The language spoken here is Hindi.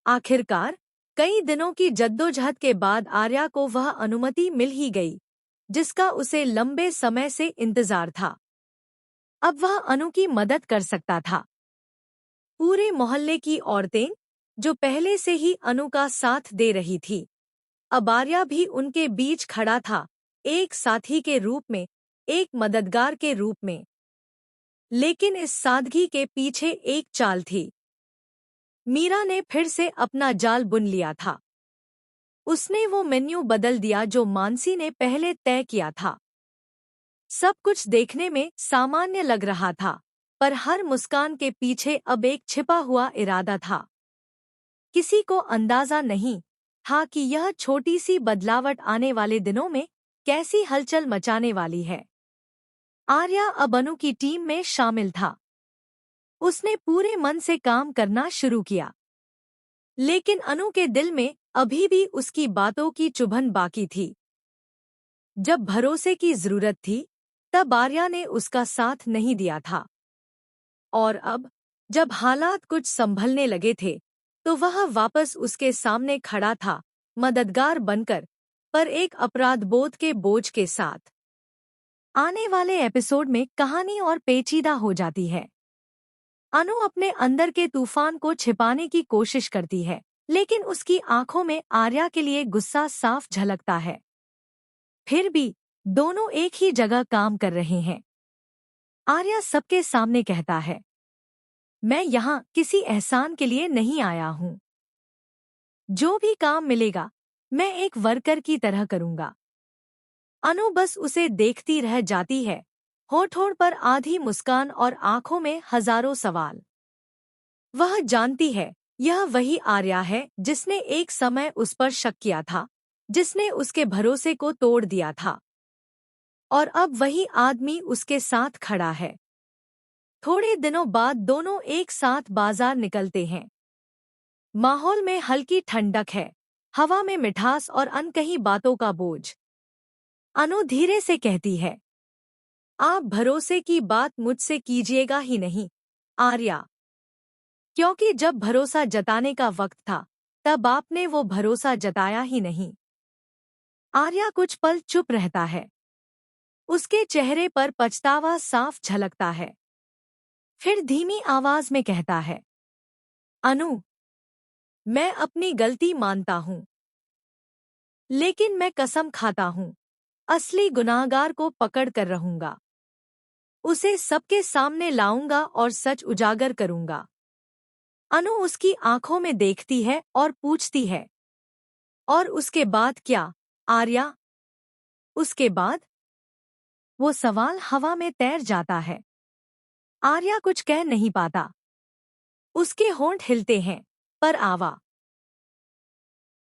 आखिरकार कई दिनों की जद्दोजहद के बाद आर्या को वह अनुमति मिल ही गई जिसका उसे लंबे समय से इंतजार था। अब वह अनु की मदद कर सकता था। पूरे मोहल्ले की औरतें, जो पहले से ही अनु का साथ दे रही थी, अब आर्या भी उनके बीच खड़ा था, एक साथी के रूप में, एक मददगार के रूप में। लेकिन इस सादगी के पीछे एक चाल थी। मीरा ने फिर से अपना जाल बुन लिया था। उसने वो मेन्यू बदल दिया जो मानसी ने पहले तय किया था। सब कुछ देखने में सामान्य लग रहा था, पर हर मुस्कान के पीछे अब एक छिपा हुआ इरादा था। किसी को अंदाजा नहीं था कि यह छोटी सी बदलावट आने वाले दिनों में कैसी हलचल मचाने वाली है। आर्या अब अनु की टीम में शामिल था। उसने पूरे मन से काम करना शुरू किया। लेकिन अनु के दिल में अभी भी उसकी बातों की चुभन बाकी थी। जब भरोसे की जरूरत थी, तब आर्या ने उसका साथ नहीं दिया था। और अब जब हालात कुछ संभलने लगे थे, तो वह वापस उसके सामने खड़ा था, मददगार बनकर, पर एक अपराध बोध के बोझ के साथ। आने वाले एपिसोड में कहानी और पेचीदा हो जाती है। अनु अपने अंदर के तूफान को छिपाने की कोशिश करती है, लेकिन उसकी आंखों में आर्या के लिए गुस्सा साफ झलकता है। फिर भी दोनों एक ही जगह काम कर रहे हैं। आर्या सबके सामने कहता है, मैं यहाँ किसी एहसान के लिए नहीं आया हूँ। जो भी काम मिलेगा मैं एक वर्कर की तरह करूँगा। अनु बस उसे देखती रह जाती है, होठों पर आधी मुस्कान और आंखों में हजारों सवाल। वह जानती है यह वही आर्या है जिसने एक समय उस पर शक किया था, जिसने उसके भरोसे को तोड़ दिया था। और अब वही आदमी उसके साथ खड़ा है। थोड़े दिनों बाद दोनों एक साथ बाजार निकलते हैं। माहौल में हल्की ठंडक है, हवा में मिठास और अनकही बातों का बोझ। अनु धीरे से कहती है, आप भरोसे की बात मुझसे कीजिएगा ही नहीं, आर्या। क्योंकि जब भरोसा जताने का वक्त था, तब आपने वो भरोसा जताया ही नहीं। आर्या कुछ पल चुप रहता है। उसके चेहरे पर पछतावा साफ झलकता है। फिर धीमी आवाज में कहता है, अनु, मैं अपनी गलती मानता हूँ। लेकिन मैं कसम खाता हूँ, असली गुनाहगार को पकड़ कर रहूंगा। उसे सबके सामने लाऊंगा और सच उजागर करूंगा। अनु उसकी आंखों में देखती है और पूछती है, और उसके बाद क्या, आर्या? उसके बाद? वो सवाल हवा में तैर जाता है। आर्या कुछ कह नहीं पाता। उसके होंठ हिलते हैं, पर आवा